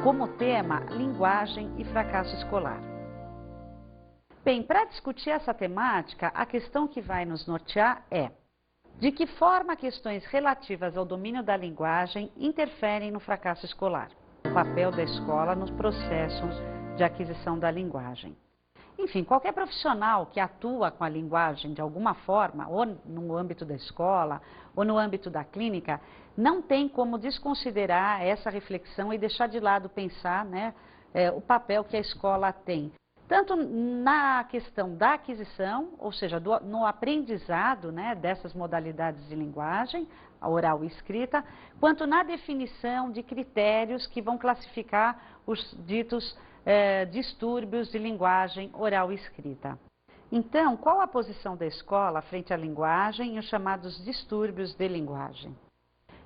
como tema linguagem e fracasso escolar. Bem, para discutir essa temática, a questão que vai nos nortear é: de que forma questões relativas ao domínio da linguagem interferem no fracasso escolar? O papel da escola nos processos de aquisição da linguagem. Enfim, qualquer profissional que atua com a linguagem de alguma forma, ou no âmbito da escola, ou no âmbito da clínica, não tem como desconsiderar essa reflexão e deixar de lado pensar, o papel que a escola tem. Tanto na questão da aquisição, ou seja, no aprendizado dessas modalidades de linguagem, a oral e escrita, quanto na definição de critérios que vão classificar os ditos distúrbios de linguagem oral e escrita. Então, qual a posição da escola frente à linguagem e os chamados distúrbios de linguagem?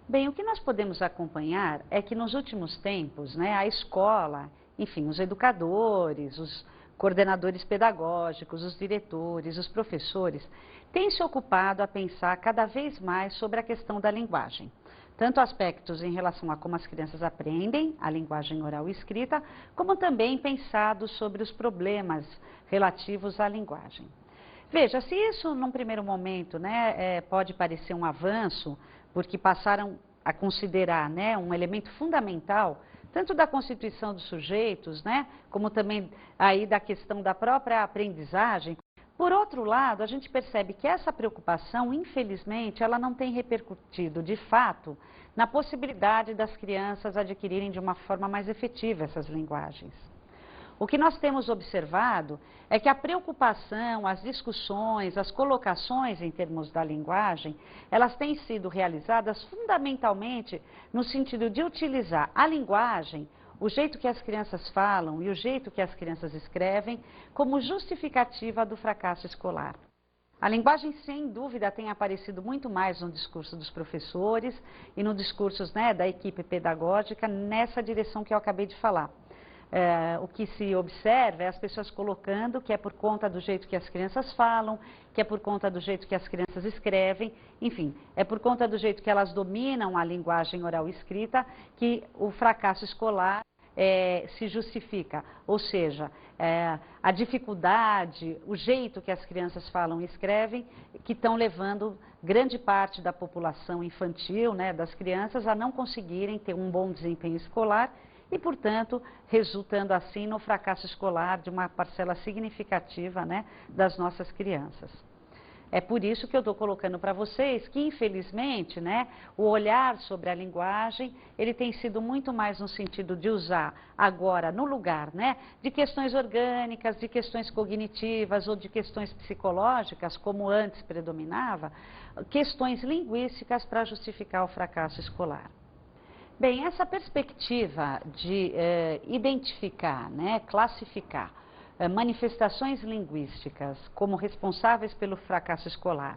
Bem, o que nós podemos acompanhar é que nos últimos tempos, a escola, enfim, os educadores, os coordenadores pedagógicos, os diretores, os professores, têm se ocupado a pensar cada vez mais sobre a questão da linguagem. Tanto aspectos em relação a como as crianças aprendem a linguagem oral e escrita, como também pensado sobre os problemas relativos à linguagem. Veja, se isso num primeiro momento pode parecer um avanço, porque passaram a considerar um elemento fundamental, tanto da constituição dos sujeitos, como também aí da questão da própria aprendizagem. Por outro lado, a gente percebe que essa preocupação, infelizmente, ela não tem repercutido, de fato, na possibilidade das crianças adquirirem de uma forma mais efetiva essas linguagens. O que nós temos observado é que a preocupação, as discussões, as colocações em termos da linguagem, elas têm sido realizadas fundamentalmente no sentido de utilizar a linguagem, o jeito que as crianças falam e o jeito que as crianças escrevem, como justificativa do fracasso escolar. A linguagem, sem dúvida, tem aparecido muito mais no discurso dos professores e no discurso da equipe pedagógica nessa direção que eu acabei de falar. O que se observa é as pessoas colocando que é por conta do jeito que as crianças falam, que é por conta do jeito que as crianças escrevem, enfim, é por conta do jeito que elas dominam a linguagem oral e escrita que o fracasso escolar se justifica. Ou seja, a dificuldade, o jeito que as crianças falam e escrevem, que estão levando grande parte da população infantil, das crianças, a não conseguirem ter um bom desempenho escolar, e, portanto, resultando assim no fracasso escolar de uma parcela significativa das nossas crianças. É por isso que eu estou colocando para vocês que, infelizmente, o olhar sobre a linguagem, ele tem sido muito mais no sentido de usar agora no lugar de questões orgânicas, de questões cognitivas ou de questões psicológicas, como antes predominava, questões linguísticas para justificar o fracasso escolar. Bem, essa perspectiva de identificar, classificar manifestações linguísticas como responsáveis pelo fracasso escolar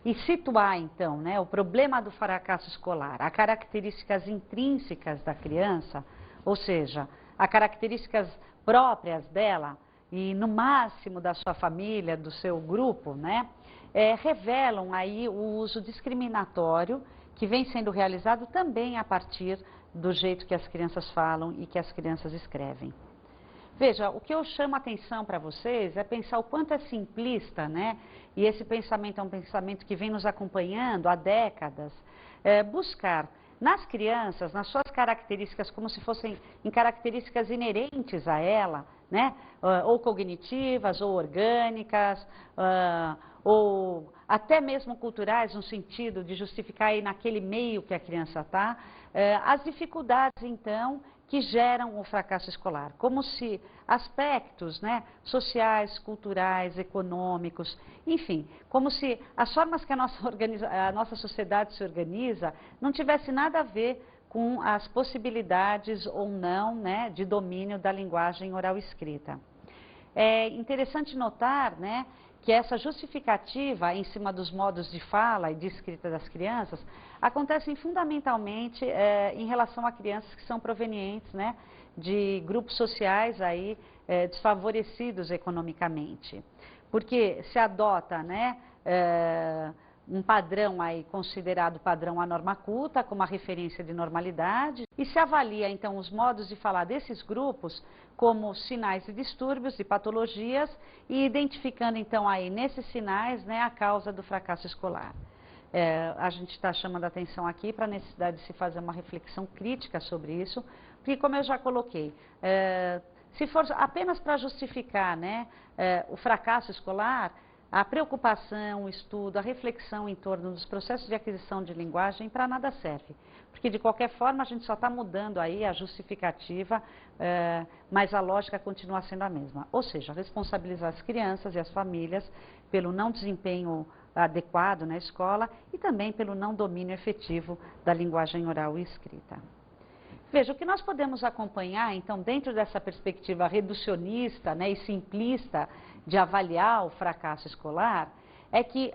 e situar, então, o problema do fracasso escolar, a características intrínsecas da criança, ou seja, a características próprias dela e, no máximo, da sua família, do seu grupo, revelam aí o uso discriminatório que vem sendo realizado também a partir do jeito que as crianças falam e que as crianças escrevem. Veja, o que eu chamo a atenção para vocês é pensar o quanto é simplista, e esse pensamento é um pensamento que vem nos acompanhando há décadas, buscar nas crianças, nas suas características, como se fossem em características inerentes a ela, ou cognitivas, ou orgânicas, ou até mesmo culturais, no sentido de justificar aí naquele meio que a criança está, as dificuldades, então, que geram o fracasso escolar, como se aspectos sociais, culturais, econômicos, enfim, como se as formas que a nossa sociedade se organiza não tivesse nada a ver com as possibilidades ou não de domínio da linguagem oral e escrita. É interessante notar que essa justificativa em cima dos modos de fala e de escrita das crianças acontecem fundamentalmente em relação a crianças que são provenientes de grupos sociais aí, desfavorecidos economicamente. Porque se adota um padrão aí considerado padrão à norma culta, como a referência de normalidade, e se avalia então os modos de falar desses grupos como sinais de distúrbios, de patologias, e identificando então aí nesses sinais, né, a causa do fracasso escolar. A gente está chamando a atenção aqui para a necessidade de se fazer uma reflexão crítica sobre isso, porque como eu já coloquei, se for apenas para justificar, né, o fracasso escolar, a preocupação, o estudo, a reflexão em torno dos processos de aquisição de linguagem para nada serve. Porque de qualquer forma a gente só está mudando aí a justificativa, mas a lógica continua sendo a mesma. Ou seja, responsabilizar as crianças e as famílias pelo não desempenho adequado na escola e também pelo não domínio efetivo da linguagem oral e escrita. Veja, o que nós podemos acompanhar, então, dentro dessa perspectiva reducionista, né, e simplista de avaliar o fracasso escolar, é que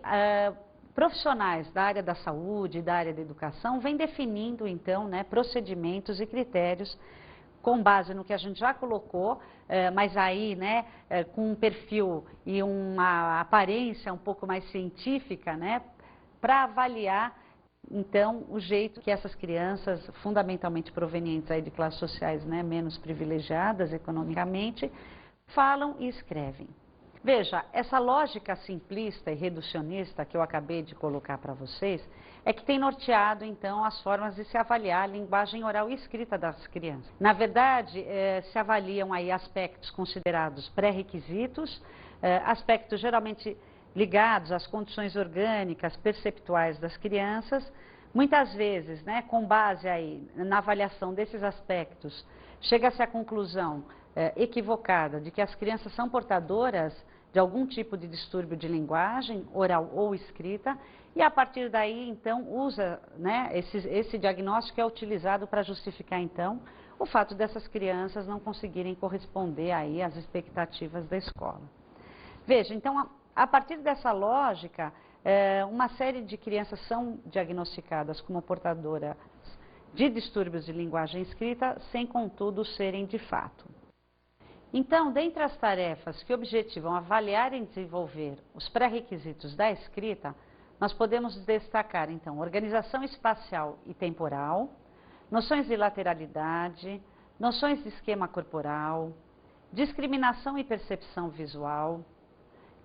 profissionais da área da saúde e da área da educação vêm definindo, então, né, procedimentos e critérios com base no que a gente já colocou, mas aí, né, com um perfil e uma aparência um pouco mais científica, né, para avaliar então, o jeito que essas crianças, fundamentalmente provenientes aí de classes sociais, né, menos privilegiadas economicamente, falam e escrevem. Veja, essa lógica simplista e reducionista que eu acabei de colocar para vocês, é que tem norteado, então, as formas de se avaliar a linguagem oral e escrita das crianças. Na verdade, se avaliam aí aspectos considerados pré-requisitos, aspectos geralmente ligados às condições orgânicas, perceptuais das crianças, muitas vezes, né, com base aí na avaliação desses aspectos, chega-se à conclusão equivocada de que as crianças são portadoras de algum tipo de distúrbio de linguagem, oral ou escrita, e a partir daí, então, usa, né, esse diagnóstico é utilizado para justificar, então, o fato dessas crianças não conseguirem corresponder aí às expectativas da escola. Veja, então, a partir dessa lógica, uma série de crianças são diagnosticadas como portadoras de distúrbios de linguagem escrita, sem, contudo, serem de fato. Então, dentre as tarefas que objetivam avaliar e desenvolver os pré-requisitos da escrita, nós podemos destacar, então, organização espacial e temporal, noções de lateralidade, noções de esquema corporal, discriminação e percepção visual,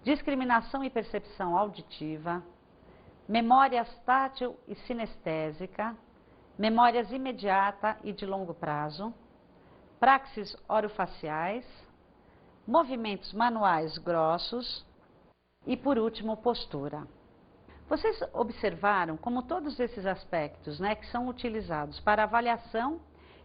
discriminação e percepção auditiva, memórias tátil e sinestésica, memórias imediata e de longo prazo, praxes orofaciais, movimentos manuais grossos e, por último, postura. Vocês observaram como todos esses aspectos, né, que são utilizados para avaliação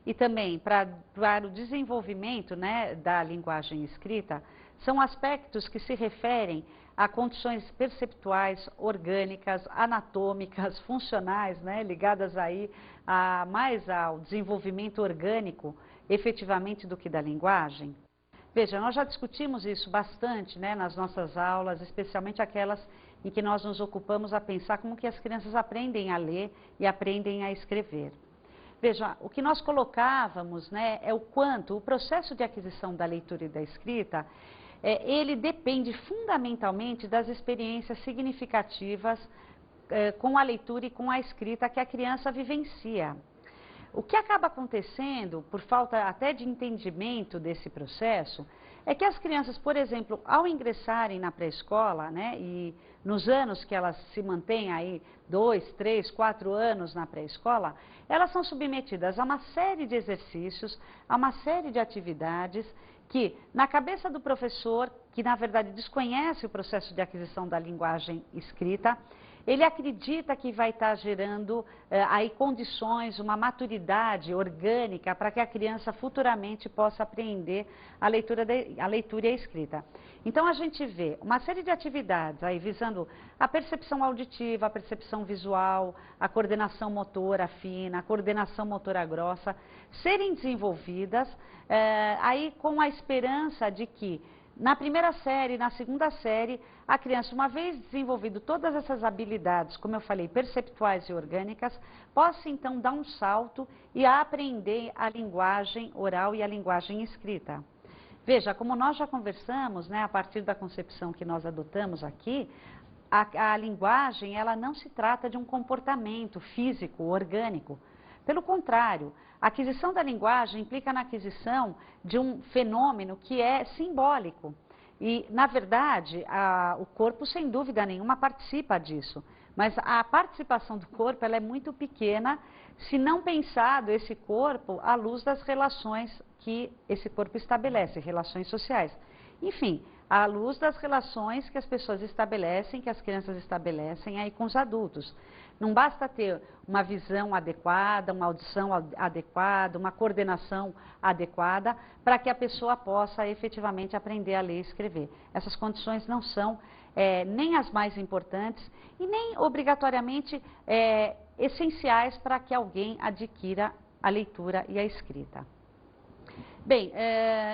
e também para o desenvolvimento, né, da linguagem escrita, são aspectos que se referem a condições perceptuais, orgânicas, anatômicas, funcionais, né, ligadas aí mais ao desenvolvimento orgânico, efetivamente, do que da linguagem. Veja, nós já discutimos isso bastante, né, nas nossas aulas, especialmente aquelas em que nós nos ocupamos a pensar como que as crianças aprendem a ler e aprendem a escrever. Veja, o que nós colocávamos, né, é o quanto o processo de aquisição da leitura e da escrita, ele depende fundamentalmente das experiências significativas com a leitura e com a escrita que a criança vivencia. O que acaba acontecendo, por falta até de entendimento desse processo, é que as crianças, por exemplo, ao ingressarem na pré-escola, né, e nos anos que elas se mantêm aí, 2, 3, 4 anos na pré-escola, elas são submetidas a uma série de exercícios, a uma série de atividades que, na cabeça do professor, que na verdade desconhece o processo de aquisição da linguagem escrita, ele acredita que vai estar gerando aí condições, uma maturidade orgânica para que a criança futuramente possa aprender a leitura e a escrita. Então a gente vê uma série de atividades aí visando a percepção auditiva, a percepção visual, a coordenação motora fina, a coordenação motora grossa, serem desenvolvidas aí com a esperança de que na primeira série, na segunda série, a criança, uma vez desenvolvido todas essas habilidades, como eu falei, perceptuais e orgânicas, possa então dar um salto e aprender a linguagem oral e a linguagem escrita. Veja, como nós já conversamos, né, a partir da concepção que nós adotamos aqui, a linguagem, ela não se trata de um comportamento físico, orgânico. Pelo contrário, a aquisição da linguagem implica na aquisição de um fenômeno que é simbólico. E, na verdade, o corpo, sem dúvida nenhuma, participa disso. Mas a participação do corpo ela é muito pequena, se não pensado esse corpo à luz das relações que esse corpo estabelece, relações sociais. Enfim, à luz das relações que as pessoas estabelecem, que as crianças estabelecem aí com os adultos. Não basta ter uma visão adequada, uma audição adequada, uma coordenação adequada para que a pessoa possa efetivamente aprender a ler e escrever. Essas condições não são nem as mais importantes e nem obrigatoriamente essenciais para que alguém adquira a leitura e a escrita. Bem,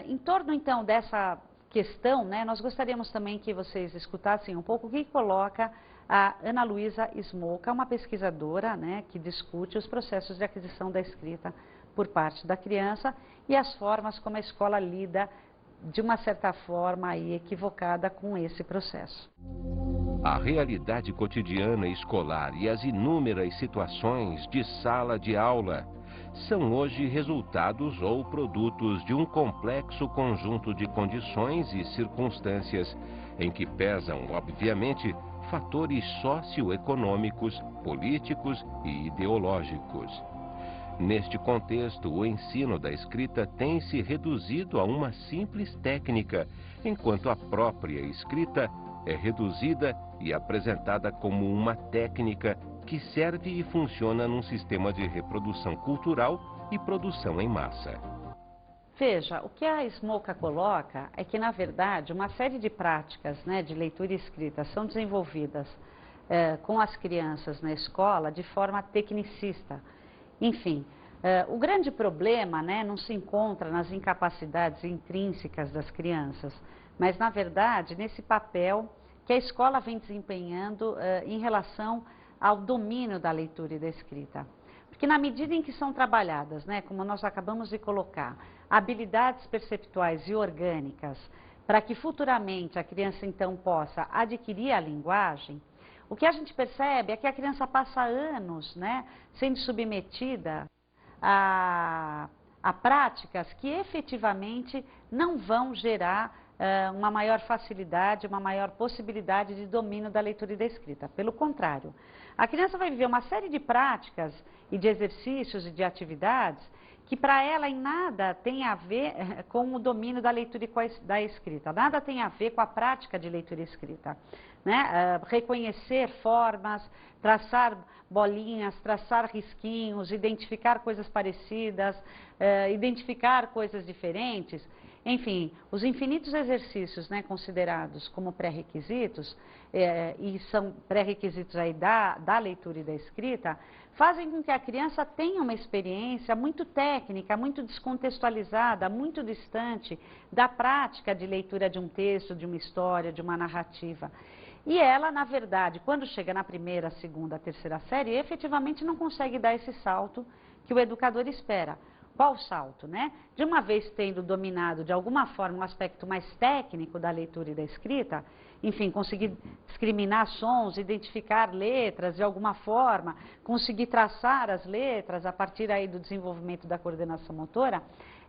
em torno então dessa questão, né, nós gostaríamos também que vocês escutassem um pouco o que coloca a Ana Luísa Smolka, uma pesquisadora, né, que discute os processos de aquisição da escrita por parte da criança e as formas como a escola lida de uma certa forma aí equivocada com esse processo. A realidade cotidiana escolar e as inúmeras situações de sala de aula são hoje resultados ou produtos de um complexo conjunto de condições e circunstâncias em que pesam, obviamente, fatores socioeconômicos, políticos e ideológicos. Neste contexto, o ensino da escrita tem se reduzido a uma simples técnica, enquanto a própria escrita é reduzida e apresentada como uma técnica que serve e funciona num sistema de reprodução cultural e produção em massa. Veja, o que a Smolka coloca é que, na verdade, uma série de práticas, né, de leitura e escrita são desenvolvidas com as crianças na escola de forma tecnicista. Enfim, o grande problema, né, não se encontra nas incapacidades intrínsecas das crianças, mas, na verdade, nesse papel que a escola vem desempenhando em relação ao domínio da leitura e da escrita. Porque na medida em que são trabalhadas, né, como nós acabamos de colocar, habilidades perceptuais e orgânicas, para que futuramente a criança então possa adquirir a linguagem, o que a gente percebe é que a criança passa anos, né, sendo submetida a práticas que efetivamente não vão gerar uma maior facilidade, uma maior possibilidade de domínio da leitura e da escrita. Pelo contrário, a criança vai viver uma série de práticas e de exercícios e de atividades que para ela em nada tem a ver com o domínio da leitura e da escrita, nada tem a ver com a prática de leitura e escrita. Né? Reconhecer formas, traçar bolinhas, traçar risquinhos, identificar coisas parecidas, identificar coisas diferentes. Enfim, os infinitos exercícios, né, considerados como pré-requisitos, e são pré-requisitos aí da leitura e da escrita, fazem com que a criança tenha uma experiência muito técnica, muito descontextualizada, muito distante da prática de leitura de um texto, de uma história, de uma narrativa. E ela, na verdade, quando chega na primeira, segunda, terceira série, efetivamente não consegue dar esse salto que o educador espera. Qual salto, né? De uma vez tendo dominado de alguma forma um aspecto mais técnico da leitura e da escrita, enfim, conseguir discriminar sons, identificar letras de alguma forma, conseguir traçar as letras a partir aí do desenvolvimento da coordenação motora,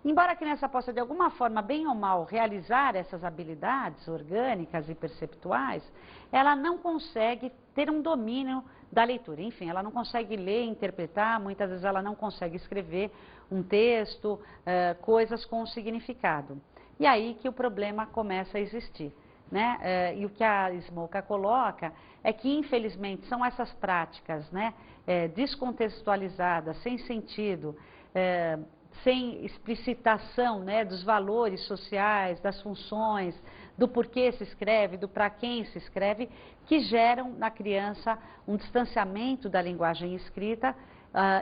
embora a criança possa de alguma forma, bem ou mal, realizar essas habilidades orgânicas e perceptuais, ela não consegue ter um domínio da leitura. Enfim, ela não consegue ler, interpretar, muitas vezes ela não consegue escrever um texto, coisas com significado. E aí que o problema começa a existir. Né? E o que a Smolka coloca é que, infelizmente, são essas práticas, né, descontextualizadas, sem sentido, sem explicitação, né, dos valores sociais, das funções, do porquê se escreve, do para quem se escreve, que geram na criança um distanciamento da linguagem escrita,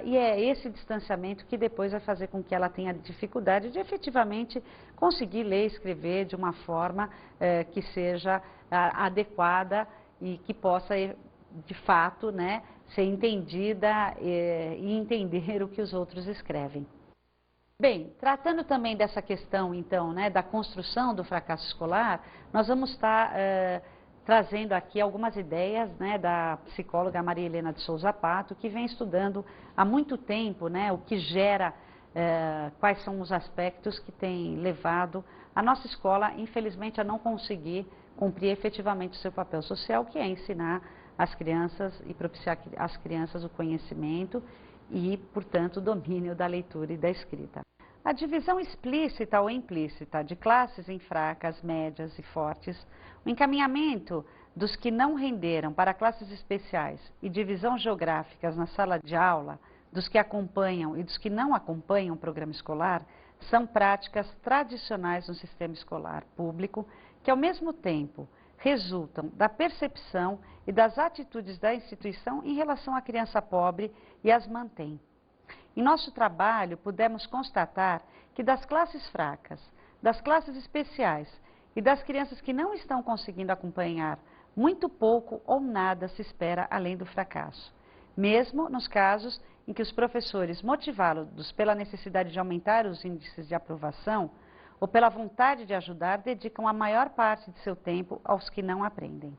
e é esse distanciamento que depois vai fazer com que ela tenha dificuldade de efetivamente conseguir ler e escrever de uma forma que seja adequada e que possa, de fato, né, ser entendida e entender o que os outros escrevem. Bem, tratando também dessa questão, então, né, da construção do fracasso escolar, nós vamos estar trazendo aqui algumas ideias, né, da psicóloga Maria Helena de Souza Pato, que vem estudando há muito tempo, né, o que gera, quais são os aspectos que têm levado a nossa escola, infelizmente, a não conseguir cumprir efetivamente o seu papel social, que é ensinar as crianças e propiciar às crianças o conhecimento e, portanto, o domínio da leitura e da escrita. A divisão explícita ou implícita de classes em fracas, médias e fortes, o encaminhamento dos que não renderam para classes especiais e divisão geográficas na sala de aula, dos que acompanham e dos que não acompanham o programa escolar, são práticas tradicionais no sistema escolar público que, ao mesmo tempo, resultam da percepção e das atitudes da instituição em relação à criança pobre e as mantém. Em nosso trabalho, pudemos constatar que das classes fracas, das classes especiais e das crianças que não estão conseguindo acompanhar, muito pouco ou nada se espera além do fracasso. Mesmo nos casos em que os professores, motivados pela necessidade de aumentar os índices de aprovação ou pela vontade de ajudar, dedicam a maior parte de seu tempo aos que não aprendem.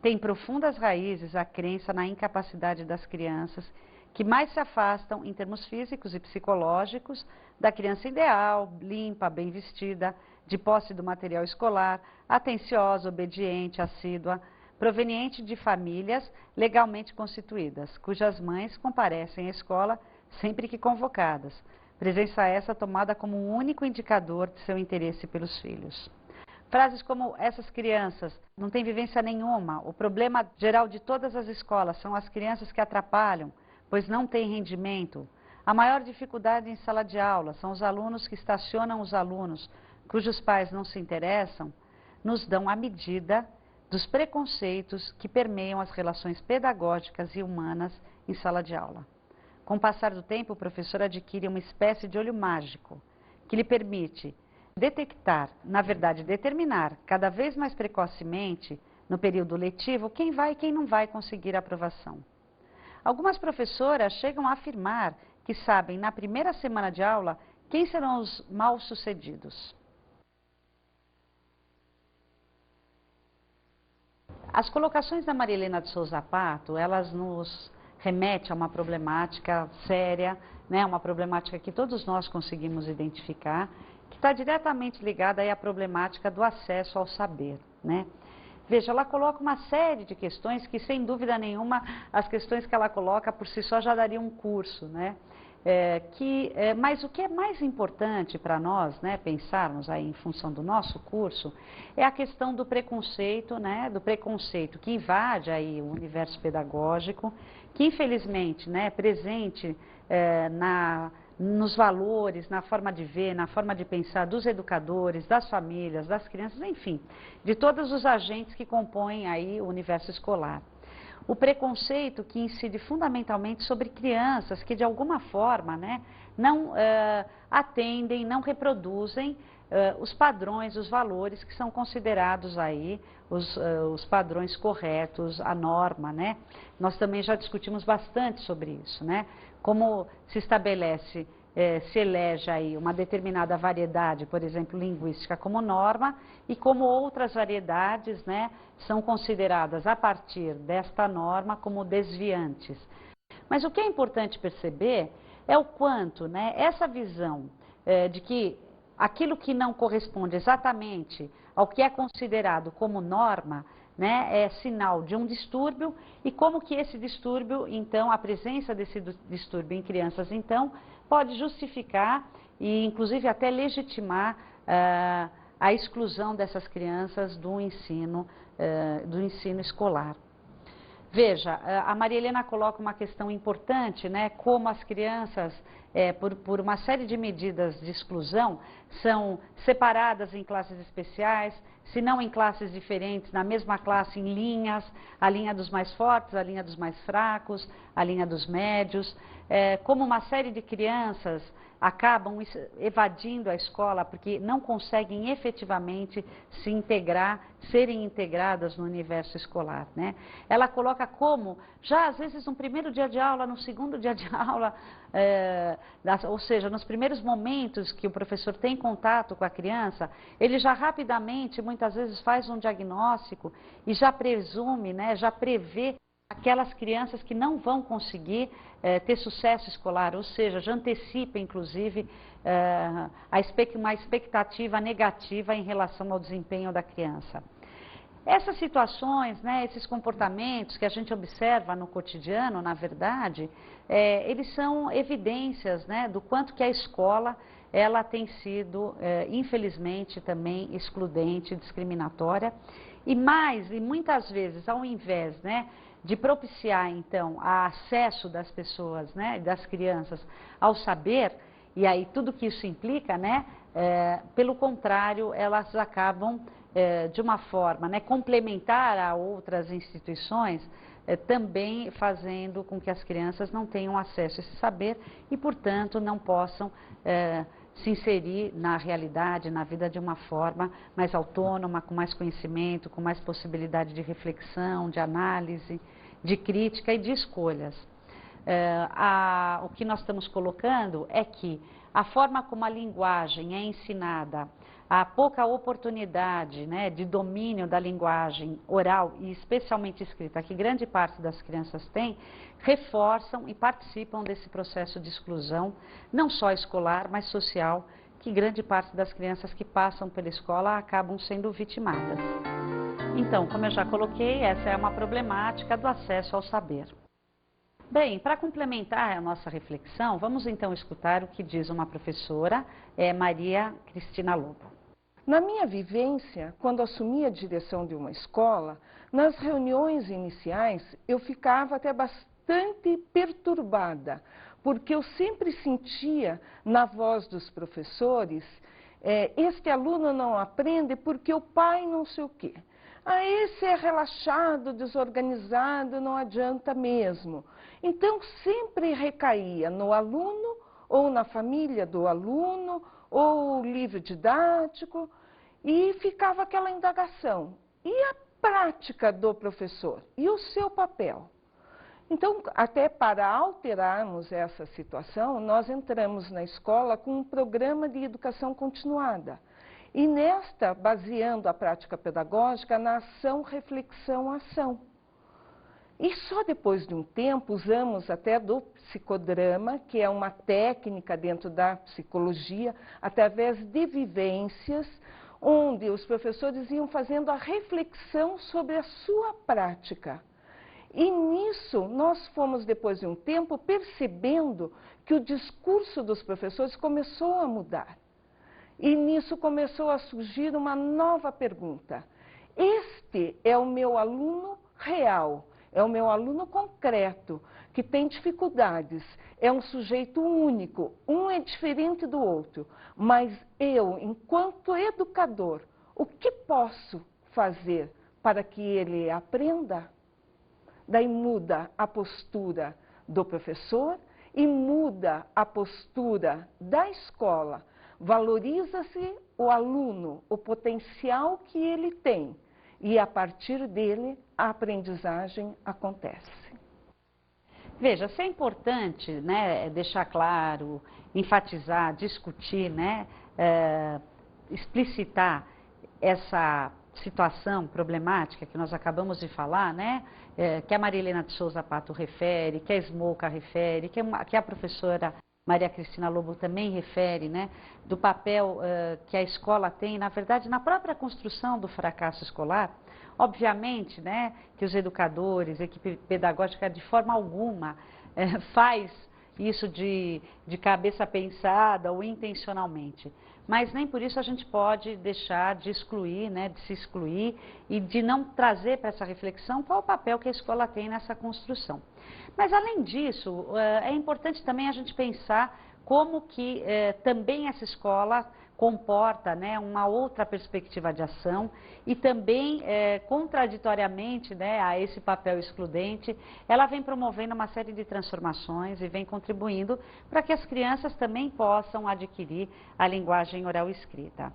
Tem profundas raízes a crença na incapacidade das crianças que mais se afastam em termos físicos e psicológicos da criança ideal, limpa, bem vestida, de posse do material escolar, atenciosa, obediente, assídua, proveniente de famílias legalmente constituídas, cujas mães comparecem à escola sempre que convocadas, presença essa tomada como um único indicador de seu interesse pelos filhos. Frases como essas crianças não têm vivência nenhuma, o problema geral de todas as escolas são as crianças que atrapalham, pois não têm rendimento. A maior dificuldade em sala de aula são os alunos que estacionam os alunos, cujos pais não se interessam, nos dão a medida dos preconceitos que permeiam as relações pedagógicas e humanas em sala de aula. Com o passar do tempo, o professor adquire uma espécie de olho mágico, que lhe permite detectar, na verdade determinar, cada vez mais precocemente, no período letivo, quem vai e quem não vai conseguir a aprovação. Algumas professoras chegam a afirmar que sabem, na primeira semana de aula, quem serão os mal-sucedidos. As colocações da Maria Helena de Souza Pato, elas nos remetem a uma problemática séria, né, uma problemática que todos nós conseguimos identificar, que está diretamente ligada aí à problemática do acesso ao saber, né? Veja, ela coloca uma série de questões que, sem dúvida nenhuma, as questões que ela coloca por si só já dariam um curso, né? Mas o que é mais importante para nós, né, pensarmos aí em função do nosso curso, é a questão do preconceito, né, do preconceito que invade aí o universo pedagógico, que infelizmente, né, é presente nos valores, na forma de ver, na forma de pensar dos educadores, das famílias, das crianças, enfim, de todos os agentes que compõem aí o universo escolar. O preconceito que incide fundamentalmente sobre crianças que de alguma forma, né, não atendem, não reproduzem os padrões, os valores que são considerados aí os padrões corretos, a norma, né? Nós também já discutimos bastante sobre isso, né? Como se estabelece, se elege aí uma determinada variedade, por exemplo, linguística como norma, e como outras variedades, né, são consideradas a partir desta norma como desviantes. Mas o que é importante perceber é o quanto, né, essa visão de que aquilo que não corresponde exatamente ao que é considerado como norma, né, é sinal de um distúrbio, e como que esse distúrbio, então, a presença desse distúrbio em crianças, então, pode justificar e, inclusive, até legitimar a exclusão dessas crianças do ensino escolar. Veja, a Maria Helena coloca uma questão importante, né, como as crianças, por uma série de medidas de exclusão, são separadas em classes especiais, se não em classes diferentes, na mesma classe em linhas, a linha dos mais fortes, a linha dos mais fracos, a linha dos médios, como uma série de crianças acabam evadindo a escola porque não conseguem efetivamente se integrar, serem integradas no universo escolar, né? Ela coloca como, já às vezes no primeiro dia de aula, no segundo dia de aula, ou seja, nos primeiros momentos que o professor tem contato com a criança, ele já rapidamente, muitas vezes, faz um diagnóstico e já presume, né, já prevê aquelas crianças que não vão conseguir ter sucesso escolar, ou seja, já antecipa, inclusive, uma expectativa negativa em relação ao desempenho da criança. Essas situações, né, esses comportamentos que a gente observa no cotidiano, na verdade, eles são evidências, né, do quanto que a escola ela tem sido, infelizmente, também excludente, discriminatória, e muitas vezes, ao invés, né, de propiciar, então, o acesso das pessoas, né, das crianças ao saber, e aí tudo que isso implica, né, pelo contrário, elas acabam, de uma forma, né, complementar a outras instituições, também fazendo com que as crianças não tenham acesso a esse saber e, portanto, não possam se inserir na realidade, na vida de uma forma mais autônoma, com mais conhecimento, com mais possibilidade de reflexão, de análise, de crítica e de escolhas. O que nós estamos colocando é que a forma como a linguagem é ensinada, a pouca oportunidade, né, de domínio da linguagem oral e especialmente escrita, que grande parte das crianças tem, reforçam e participam desse processo de exclusão, não só escolar, mas social, que grande parte das crianças que passam pela escola acabam sendo vitimadas. Então, como eu já coloquei, essa é uma problemática do acesso ao saber. Bem, para complementar a nossa reflexão, vamos então escutar o que diz uma professora, Maria Cristina Lobo. Na minha vivência, quando assumi a direção de uma escola, nas reuniões iniciais eu ficava até bastante perturbada, porque eu sempre sentia na voz dos professores, este aluno não aprende porque o pai não sei o quê. Esse é relaxado, desorganizado, não adianta mesmo. Então, sempre recaía no aluno, ou na família do aluno, ou livro didático, e ficava aquela indagação. E a prática do professor? E o seu papel? Então, até para alterarmos essa situação, nós entramos na escola com um programa de educação continuada. E nesta, baseando a prática pedagógica na ação, reflexão, ação. E só depois de um tempo usamos até do psicodrama, que é uma técnica dentro da psicologia, através de vivências, onde os professores iam fazendo a reflexão sobre a sua prática. E nisso nós fomos, depois de um tempo, percebendo que o discurso dos professores começou a mudar. E nisso começou a surgir uma nova pergunta. Este é o meu aluno real, é o meu aluno concreto, que tem dificuldades, é um sujeito único, um é diferente do outro, mas eu, enquanto educador, o que posso fazer para que ele aprenda? Daí muda a postura do professor e muda a postura da escola. Valoriza-se o aluno, o potencial que ele tem, e a partir dele a aprendizagem acontece. Veja, se é importante, né, deixar claro, enfatizar, discutir, né, explicitar essa situação problemática que nós acabamos de falar, né, que a Marilena de Souza Pato refere, que a Smolka refere, que a professora Maria Cristina Lobo também refere, né, do papel que a escola tem, na verdade, na própria construção do fracasso escolar. Obviamente, né, que os educadores, a equipe pedagógica, de forma alguma, faz isso de cabeça pensada ou intencionalmente. Mas nem por isso a gente pode deixar de excluir, né, de se excluir e de não trazer para essa reflexão qual o papel que a escola tem nessa construção. Mas, além disso, é importante também a gente pensar como que também essa escola comporta, né, uma outra perspectiva de ação e também, contraditoriamente, né, a esse papel excludente, ela vem promovendo uma série de transformações e vem contribuindo para que as crianças também possam adquirir a linguagem oral e escrita.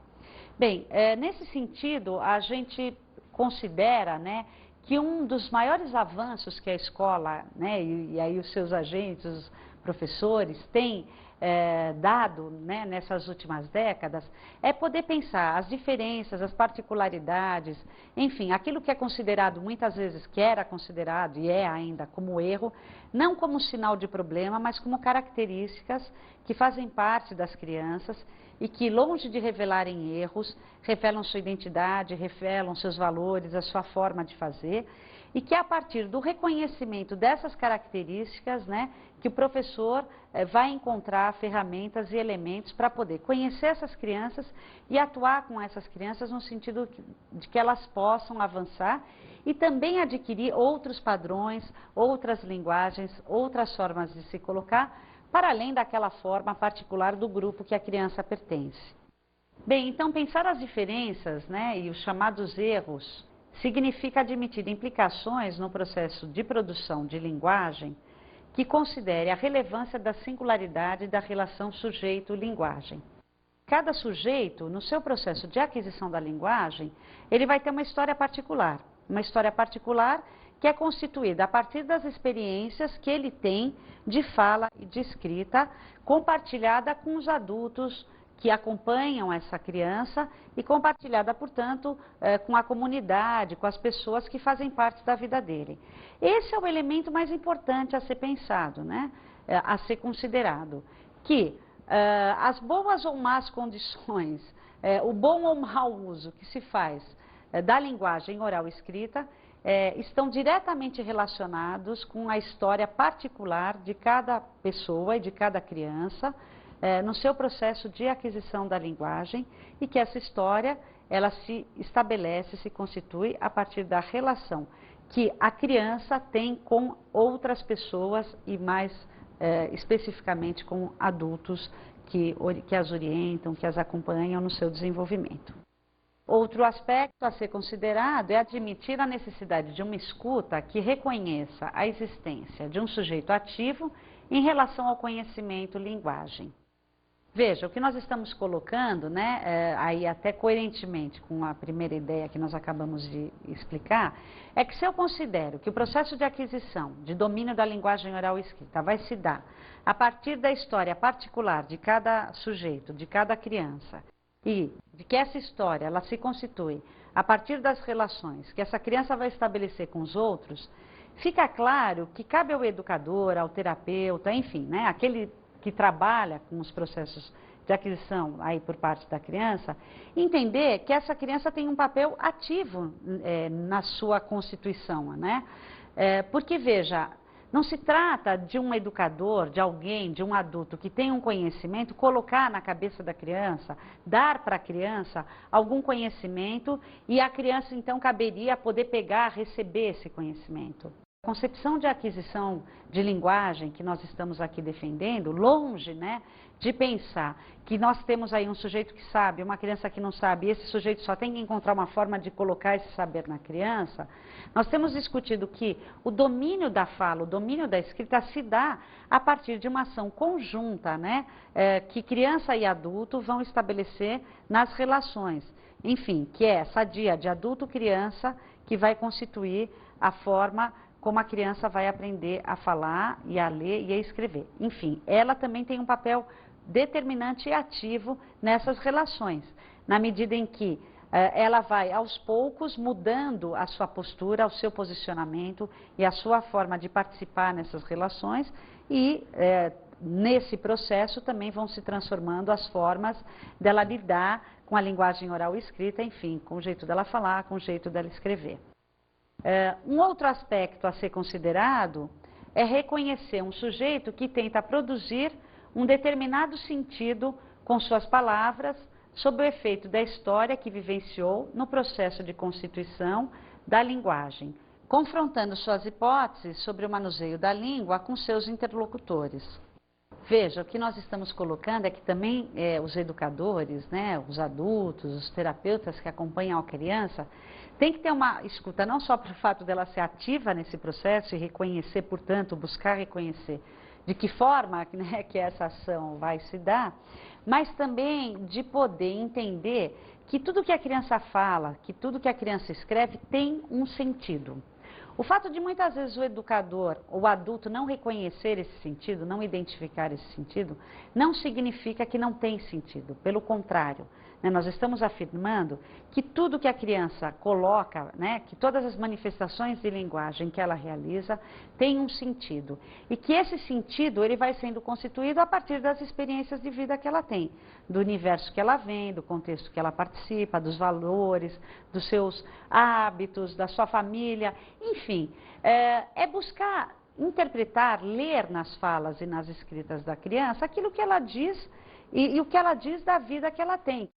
Bem, nesse sentido, a gente considera, né, que um dos maiores avanços que a escola, né, e aí os seus agentes, os professores têm dado, né, nessas últimas décadas, é poder pensar as diferenças, as particularidades, enfim, aquilo que é considerado muitas vezes, que era considerado e é ainda como erro, não como sinal de problema, mas como características que fazem parte das crianças e que, longe de revelarem erros, revelam sua identidade, revelam seus valores, a sua forma de fazer, e que a partir do reconhecimento dessas características, né, que o professor vai encontrar ferramentas e elementos para poder conhecer essas crianças e atuar com essas crianças no sentido de que elas possam avançar e também adquirir outros padrões, outras linguagens, outras formas de se colocar, para além daquela forma particular do grupo que a criança pertence. Bem, então pensar as diferenças, né, e os chamados erros significa admitir implicações no processo de produção de linguagem que considere a relevância da singularidade da relação sujeito-linguagem. Cada sujeito, no seu processo de aquisição da linguagem, ele vai ter uma história particular que é constituída a partir das experiências que ele tem de fala e de escrita, compartilhada com os adultos que acompanham essa criança e compartilhada, portanto, com a comunidade, com as pessoas que fazem parte da vida dele. Esse é o elemento mais importante a ser pensado, né? A ser considerado, que as boas ou más condições, o bom ou mau uso que se faz da linguagem oral escrita estão diretamente relacionados com a história particular de cada pessoa e de cada criança, no seu processo de aquisição da linguagem, e que essa história, ela se estabelece, se constitui a partir da relação que a criança tem com outras pessoas e mais especificamente com adultos que as orientam, que as acompanham no seu desenvolvimento. Outro aspecto a ser considerado é admitir a necessidade de uma escuta que reconheça a existência de um sujeito ativo em relação ao conhecimento linguagem. Veja, o que nós estamos colocando, né, aí até coerentemente com a primeira ideia que nós acabamos de explicar, é que se eu considero que o processo de aquisição, de domínio da linguagem oral escrita vai se dar a partir da história particular de cada sujeito, de cada criança, e de que essa história ela se constitui a partir das relações que essa criança vai estabelecer com os outros, fica claro que cabe ao educador, ao terapeuta, enfim, né, aquele que trabalha com os processos de aquisição aí por parte da criança, entender que essa criança tem um papel ativo na sua constituição, né? Porque, veja, não se trata de um educador, de alguém, de um adulto que tem um conhecimento, colocar na cabeça da criança, dar para a criança algum conhecimento e a criança então caberia poder pegar, receber esse conhecimento. A concepção de aquisição de linguagem que nós estamos aqui defendendo, longe, né, de pensar que nós temos aí um sujeito que sabe, uma criança que não sabe, e esse sujeito só tem que encontrar uma forma de colocar esse saber na criança, nós temos discutido que o domínio da fala, o domínio da escrita se dá a partir de uma ação conjunta, né, que criança e adulto vão estabelecer nas relações. Enfim, que é essa dia de adulto-criança que vai constituir a forma como a criança vai aprender a falar e a ler e a escrever. Enfim, ela também tem um papel determinante e ativo nessas relações, na medida em que ela vai, aos poucos, mudando a sua postura, o seu posicionamento e a sua forma de participar nessas relações e, nesse processo, também vão se transformando as formas dela lidar com a linguagem oral e escrita, enfim, com o jeito dela falar, com o jeito dela escrever. Um outro aspecto a ser considerado é reconhecer um sujeito que tenta produzir um determinado sentido com suas palavras sob o efeito da história que vivenciou no processo de constituição da linguagem, confrontando suas hipóteses sobre o manuseio da língua com seus interlocutores. Veja, o que nós estamos colocando é que também os educadores, né, os adultos, os terapeutas que acompanham a criança, tem que ter uma escuta não só pelo fato dela ser ativa nesse processo e reconhecer, portanto, buscar reconhecer de que forma, né, que essa ação vai se dar, mas também de poder entender que tudo que a criança fala, que tudo que a criança escreve tem um sentido. O fato de muitas vezes o educador, o adulto não reconhecer esse sentido, não identificar esse sentido, não significa que não tem sentido, pelo contrário. Nós estamos afirmando que tudo que a criança coloca, que todas as manifestações de linguagem que ela realiza, tem um sentido. E que esse sentido ele vai sendo constituído a partir das experiências de vida que ela tem, do universo que ela vem, do contexto que ela participa, dos valores, dos seus hábitos, da sua família, enfim, é buscar interpretar, ler nas falas e nas escritas da criança aquilo que ela diz e o que ela diz da vida que ela tem.